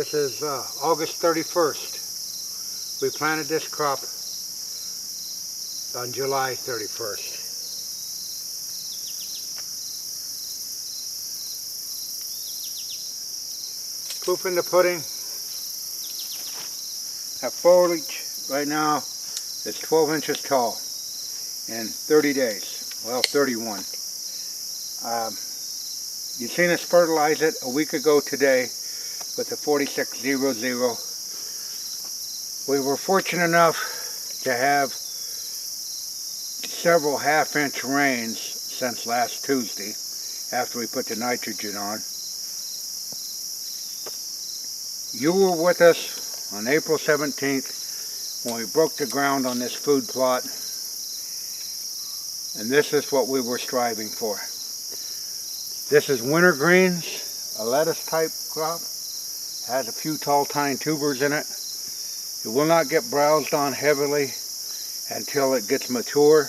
This is August 31st. We planted this crop on July 31st. Proof in the pudding. That foliage right now is 12 inches tall in 30 days. Well, 31. You've seen us fertilize it a week ago today with the 4600. We were fortunate enough to have several half-inch rains since last Tuesday after we put the nitrogen on. You were with us on April 17th when we broke the ground on this food plot, and this is what we were striving for. This is winter greens, a lettuce type crop. Has a few tall tine tubers in it. It will not get browsed on heavily until it gets mature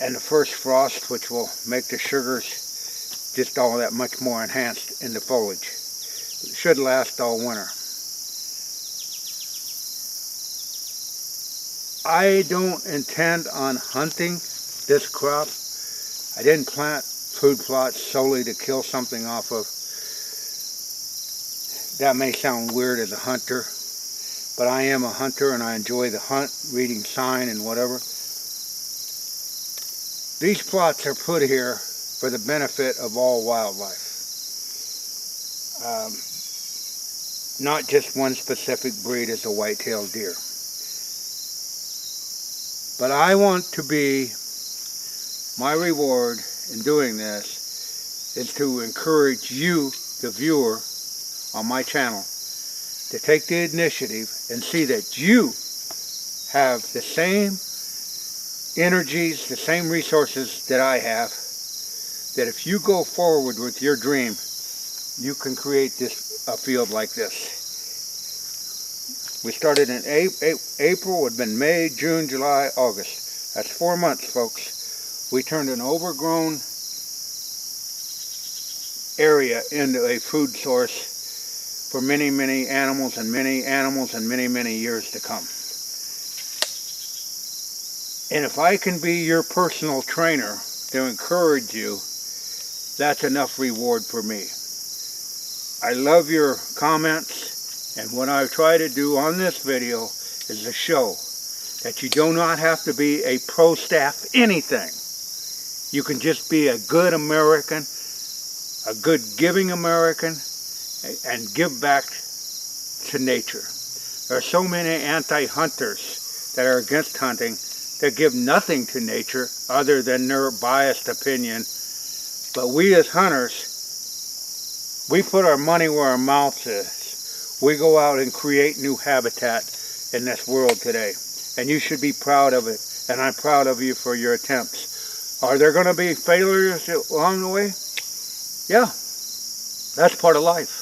and the first frost, which will make the sugars just all that much more enhanced in the foliage. It should last all winter. I don't intend on hunting this crop. I didn't plant food plots solely to kill something off of. That may sound weird as a hunter, but I am a hunter and I enjoy the hunt, reading sign and whatever. These plots are put here for the benefit of all wildlife. Not just one specific breed as a white-tailed deer. But I want to be, my reward in doing this is to encourage you, the viewer, on my channel, to take the initiative and see that you have the same energies, the same resources that I have, that if you go forward with your dream, you can create a field like this. We started in April, it had been May, June, July, August. That's 4 months, folks. We turned an overgrown area into a food source for many, many animals and many years to come. And if I can be your personal trainer to encourage you, that's enough reward for me. I love your comments, and what I try to do on this video is to show that you do not have to be a pro staff anything. You can just be a good American, a good giving American, and give back to nature. There are so many anti-hunters that are against hunting that give nothing to nature other than their biased opinion. But we as hunters, we put our money where our mouth is. We go out and create new habitat in this world today. And you should be proud of it. And I'm proud of you for your attempts. Are there going to be failures along the way? Yeah, that's part of life.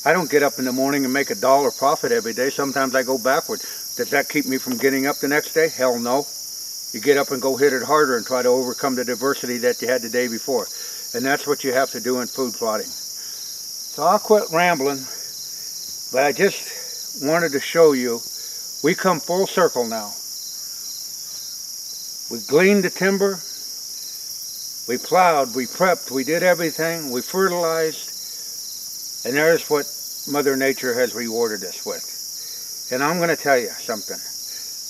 I don't get up in the morning and make $1 profit every day. Sometimes I go backward. Does that keep me from getting up the next day? Hell no. You get up and go hit it harder and try to overcome the adversity that you had the day before. And that's what you have to do in food plotting. So I'll quit rambling, but I just wanted to show you, we come full circle now. We gleaned the timber, we plowed, we prepped, we did everything, we fertilized, and there's what Mother Nature has rewarded us with. And I'm going to tell you something.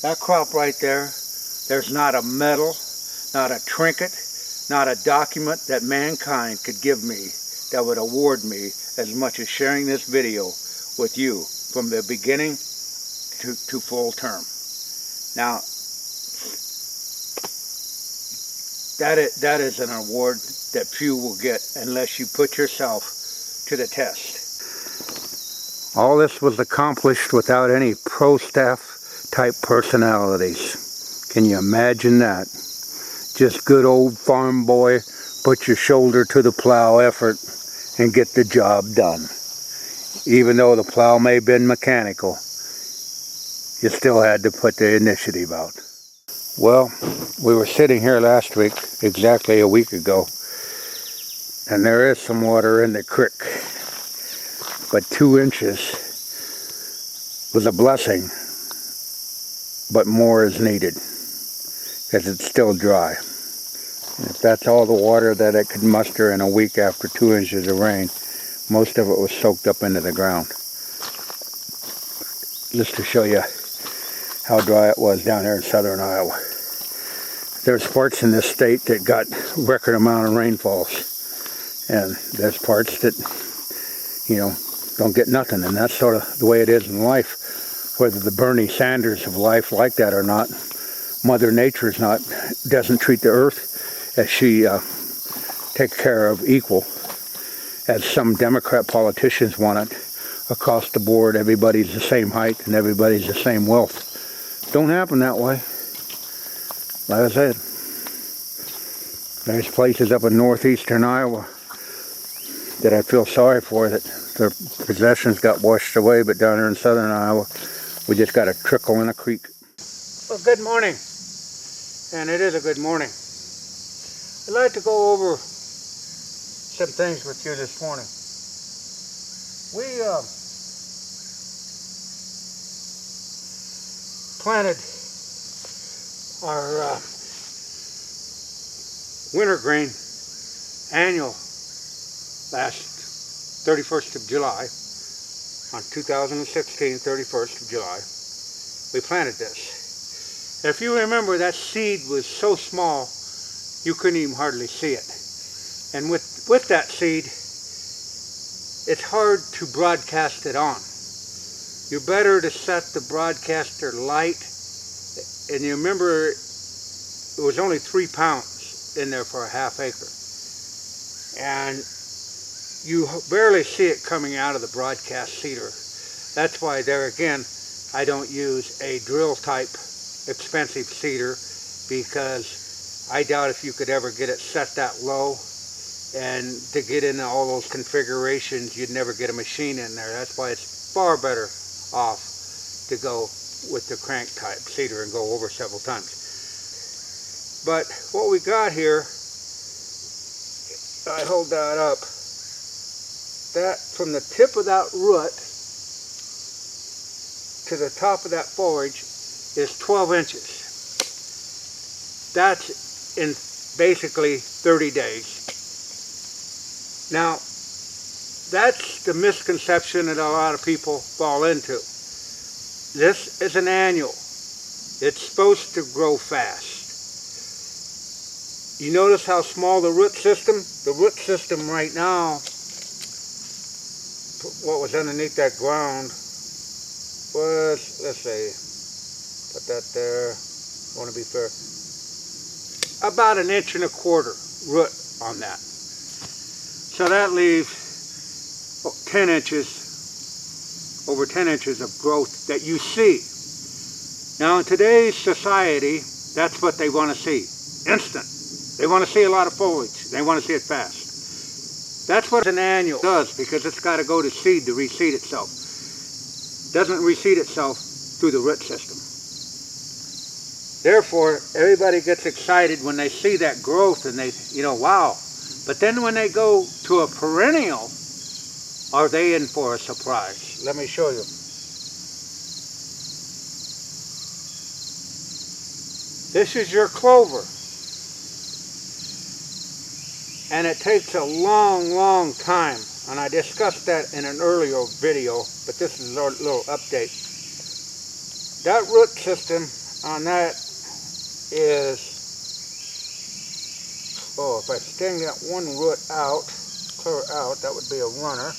That crop right there, there's not a medal, not a trinket, not a document that mankind could give me that would award me as much as sharing this video with you from the beginning to full term. Now, that is an award that few will get unless you put yourself to the test. All this was accomplished without any pro staff type personalities. Can you imagine that? Just good old farm boy, put your shoulder to the plow effort and get the job done. Even though the plow may have been mechanical, you still had to put the initiative out. Well, we were sitting here last week, exactly a week ago, and there is some water in the creek. but 2 inches was a blessing, but more is needed because it's still dry. And if that's all the water that it could muster in a week after 2 inches of rain, most of it was soaked up into the ground. Just to show you how dry it was down there in southern Iowa. There's parts in this state that got record amount of rainfalls, and there's parts that, you know, don't get nothing, and that's sort of the way it is in life. Whether the Bernie Sanders of life like that or not, Mother Nature doesn't treat the earth as she takes care of equal, as some Democrat politicians want it. Across the board, everybody's the same height and everybody's the same wealth. Don't happen that way. Like I said, there's places up in northeastern Iowa that I feel sorry for, that their possessions got washed away, but down here in southern Iowa, we just got a trickle in a creek. Well, good morning, and it is a good morning. I'd like to go over some things with you this morning. We planted our wintergreen annual last 31st of July, on 2016, 31st of July. We planted this. If you remember, that seed was so small you couldn't even hardly see it. And with that seed, it's hard to broadcast it on. You're better to set the broadcaster light. And you remember, it was only 3 pounds in there for a ½ acre. And you barely see it coming out of the broadcast seeder. That's why there again, I don't use a drill type expensive seeder, because I doubt if you could ever get it set that low. And to get into all those configurations, you'd never get a machine in there. That's why it's far better off to go with the crank type seeder and go over several times. But what we got here, I hold that up, that from the tip of that root to the top of that foliage is 12 inches. That's in basically 30 days. Now, that's the misconception that a lot of people fall into. This is an annual. It's supposed to grow fast. You notice how small the root system? The root system right now, what was underneath that ground was, let's see, put that there, I want to be fair, about 1.25 inches root on that. So that leaves 10 inches, over 10 inches of growth that you see. Now in today's society, that's what they want to see, instant. They want to see a lot of foliage. They want to see it fast. That's what an annual does, because it's got to go to seed to reseed itself. It doesn't reseed itself through the root system. Therefore, everybody gets excited when they see that growth and they, wow. But then when they go to a perennial, are they in for a surprise? Let me show you. This is your clover. And it takes a long, long time. And I discussed that in an earlier video, but this is a little update. That root system on that is, if I sting that one root out, clear out, that would be a runner.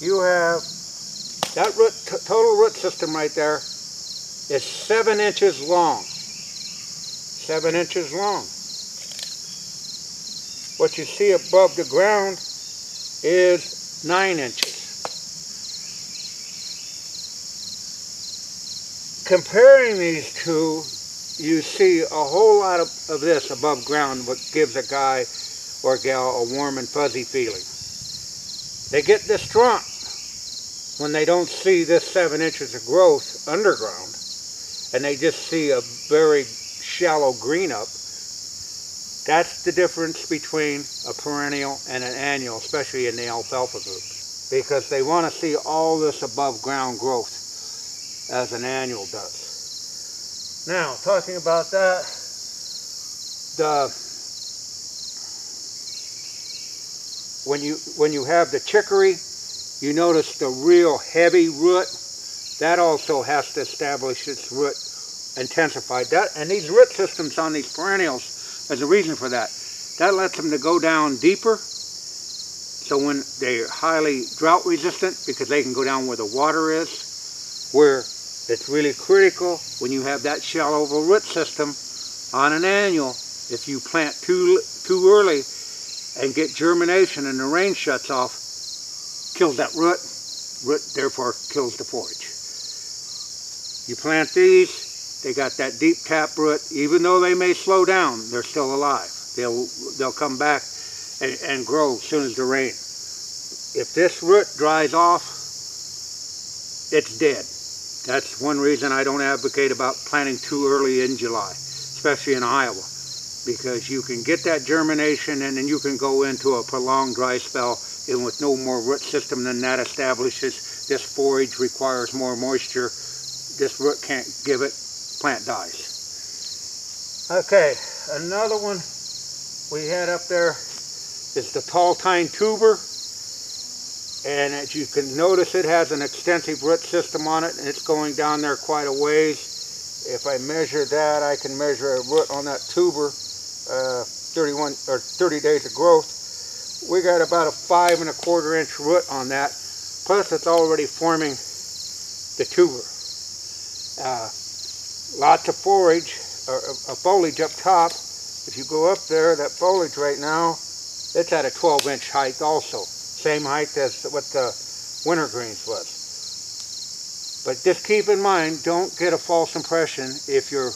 You have that total root system right there is 7 inches long. 7 inches long. What you see above the ground is 9 inches. Comparing these two, you see a whole lot of this above ground, what gives a guy or a gal a warm and fuzzy feeling. They get distraught when they don't see this 7 inches of growth underground, and they just see a very shallow green up. That's the difference between a perennial and an annual, especially in the alfalfa group, because they want to see all this above ground growth as an annual does. Now, talking about that, when you have the chicory, you notice the real heavy root. That also has to establish its root intensified. And these root systems on these perennials, there's a reason for that. That lets them to go down deeper. So when they're highly drought resistant, because they can go down where the water is, where it's really critical when you have that shallow of a root system on an annual. If you plant too early and get germination and the rain shuts off, kills that root therefore kills the forage. You plant these, they got that deep tap root. Even though they may slow down, they're still alive. They'll come back and grow as soon as the rain. If this root dries off, it's dead. That's one reason I don't advocate about planting too early in July, especially in Iowa, because you can get that germination and then you can go into a prolonged dry spell, and with no more root system than that establishes, this forage requires more moisture. This root can't give it, plant dies. Okay, another one we had up there is the tall tine tuber. And as you can notice, it has an extensive root system on it, and it's going down there quite a ways. If I measure that, I can measure a root on that tuber, 30 days of growth. We got about a 5 1/4 inch root on that. Plus, it's already forming the tuber. Lots of forage, or foliage up top. If you go up there, that foliage right now, it's at a 12-inch height also. Same height as what the wintergreens was. But just keep in mind, don't get a false impression if your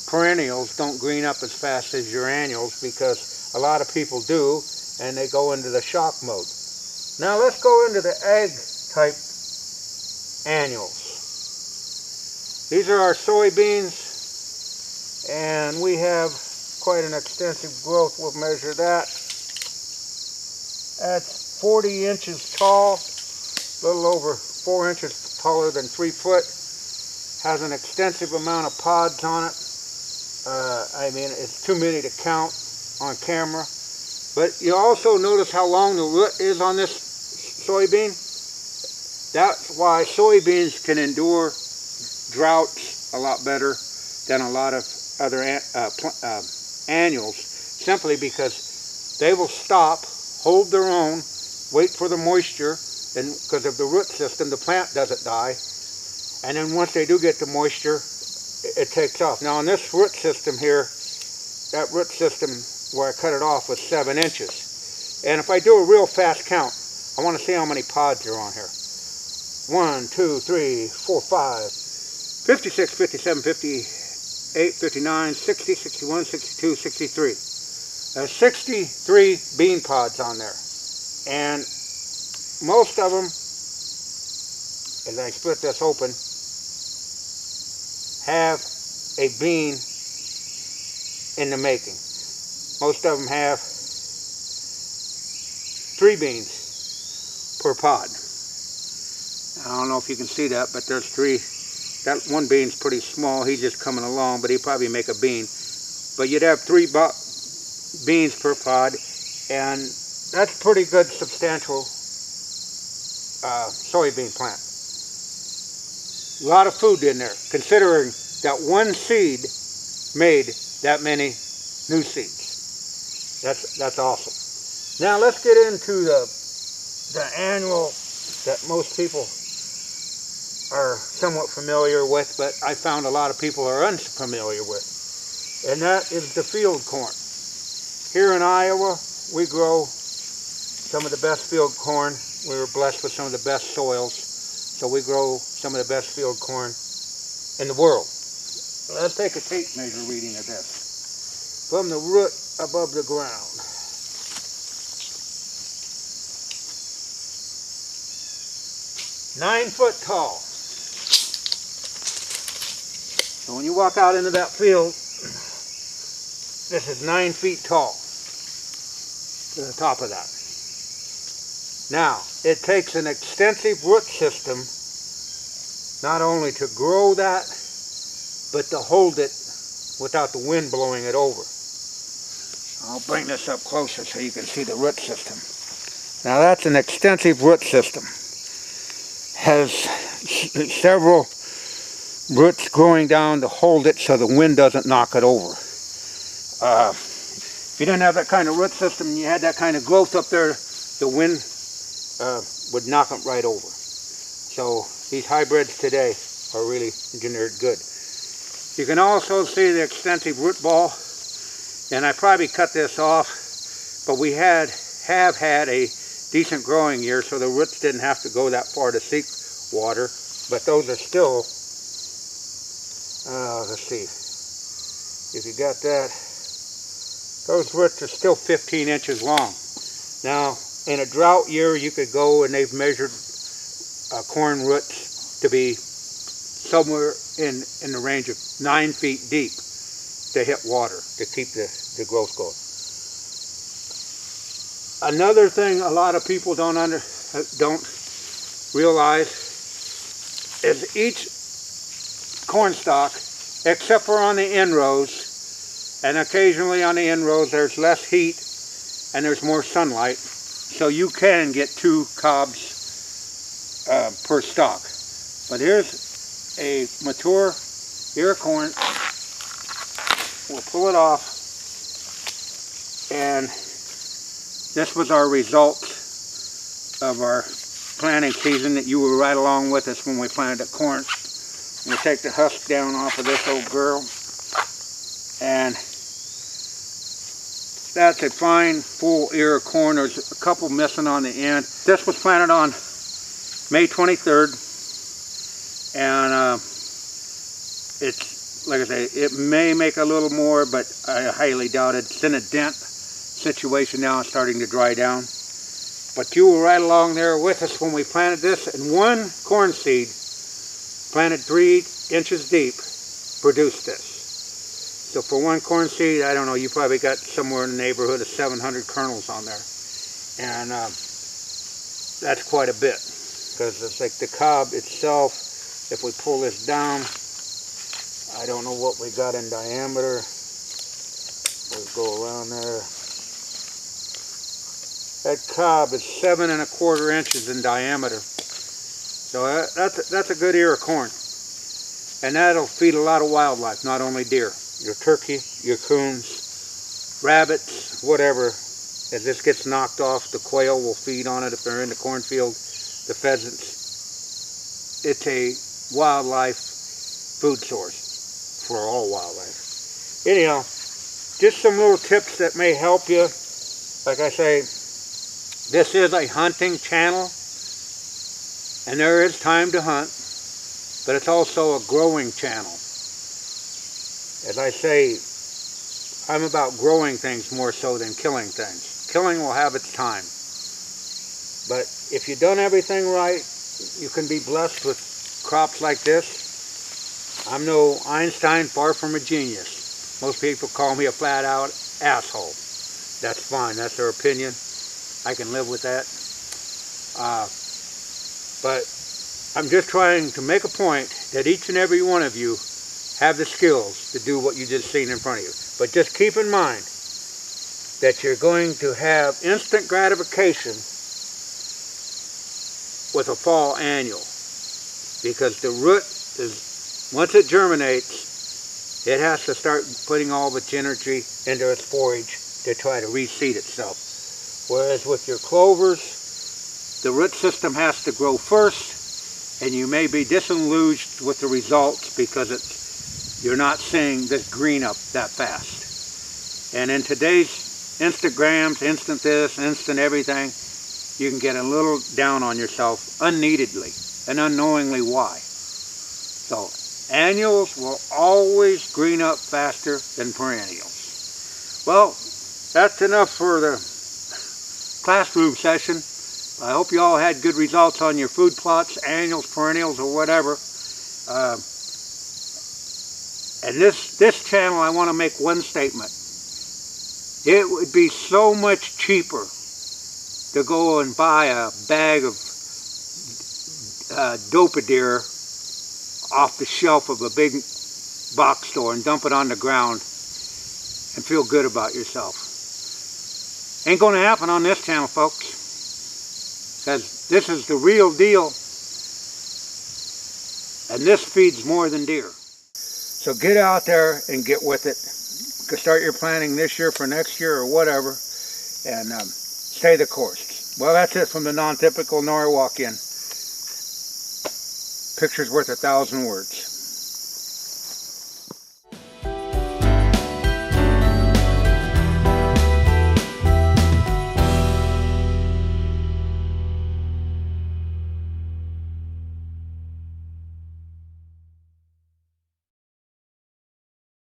perennials don't green up as fast as your annuals, because a lot of people do, and they go into the shock mode. Now let's go into the egg type annuals. These are our soybeans, and we have quite an extensive growth. We'll measure that. That's 40 inches tall, a little over 4 inches taller than 3 foot. Has an extensive amount of pods on it. I mean, it's too many to count on camera. But you also notice how long the root is on this soybean. That's why soybeans can endure droughts a lot better than a lot of other annuals, simply because they will stop, hold their own, wait for the moisture, and because of the root system, the plant doesn't die. And then once they do get the moisture, it takes off. Now on this root system here, that root system where I cut it off was 7 inches. And if I do a real fast count, I want to see how many pods are on here. 1, 2, 3, 4, 5, 56, 57, 58, 59, 60, 61, 62, 63. There's 63 bean pods on there. And most of them, as I split this open, have a bean in the making. Most of them have 3 beans per pod. I don't know if you can see that, but there's 3. That one bean's pretty small. He's just coming along, but he'd probably make a bean. But you'd have 3 beans per pod, and that's pretty good, substantial soybean plant. A lot of food in there, considering that one seed made that many new seeds. That's awesome. Now let's get into the annual that most people are somewhat familiar with, but I found a lot of people are unfamiliar with, and that is the field corn. Here in Iowa, we grow some of the best field corn. We were blessed with some of the best soils, so we grow some of the best field corn in the world. Let's take a tape measure reading of this from the root above the ground. 9 foot tall. So when you walk out into that field, This is 9 feet tall to the top of that. Now, it takes an extensive root system not only to grow that, but to hold it without the wind blowing it over. I'll bring this up closer so you can see the root system. Now that's an extensive root system. Has several roots growing down to hold it so the wind doesn't knock it over. If you didn't have that kind of root system and you had that kind of growth up there, the wind would knock them right over. So these hybrids today are really engineered good. You can also see the extensive root ball, and I probably cut this off, but we have had a decent growing year, so the roots didn't have to go that far to seek water, but those are still, let's see, if you got that, those roots are still 15 inches long. Now, in a drought year, you could go and they've measured corn roots to be somewhere in the range of 9 feet deep to hit water, to keep the growth going. Another thing a lot of people don't realize is each corn stalk, except for on the end rows, and occasionally on the end rows there's less heat and there's more sunlight, so you can get 2 cobs per stalk. But here's a mature ear of corn. We'll pull it off, and this was our result of our planting season that you were right along with us when we planted the corn. We'll take the husk down off of this old girl, and that's a fine full ear of corn. There's a couple missing on the end. This was planted on May 23rd, and it's, like I say, it may make a little more, but I highly doubt it. It's in a dent situation now. It's starting to dry down. But you were right along there with us when we planted this, and one corn seed planted 3 inches deep produced this. So for one corn seed, I don't know, you probably got somewhere in the neighborhood of 700 kernels on there. And that's quite a bit, because it's like the cob itself, if we pull this down, I don't know what we got in diameter. We'll go around there. That cob is 7 1/4 inches in diameter. So that's a good ear of corn. And that'll feed a lot of wildlife, not only deer. Your turkey, your coons, rabbits, whatever. As this gets knocked off, the quail will feed on it if they're in the cornfield, the pheasants. It's a wildlife food source for all wildlife. Anyhow, just some little tips that may help you. Like I say, this is a hunting channel, and there is time to hunt, but it's also a growing channel. As I say, I'm about growing things more so than killing things. Killing will have its time. But if you've done everything right, you can be blessed with crops like this. I'm no Einstein, far from a genius. Most people call me a flat-out asshole. That's fine, that's their opinion. I can live with that. But I'm just trying to make a point that each and every one of you have the skills to do what you just seen in front of you. But just keep in mind that you're going to have instant gratification with a fall annual, because the root is, once it germinates, it has to start putting all of its energy into its forage to try to reseed itself. Whereas with your clovers, the root system has to grow first, and you may be disillusioned with the results because you're not seeing this green up that fast. And in today's Instagrams, instant this, instant everything, you can get a little down on yourself unneededly and unknowingly why. So annuals will always green up faster than perennials. Well, that's enough for the classroom session. I hope you all had good results on your food plots, annuals, perennials, or whatever. And this channel, I want to make one statement. It would be so much cheaper to go and buy a bag of dope-a-deer off the shelf of a big box store and dump it on the ground and feel good about yourself. Ain't going to happen on this channel, folks, because this is the real deal, and this feeds more than deer. So get out there and get with it. Start your planning this year for next year or whatever, and stay the course. Well, that's it from the non-typical Norwalk-in. Picture's worth 1,000 words.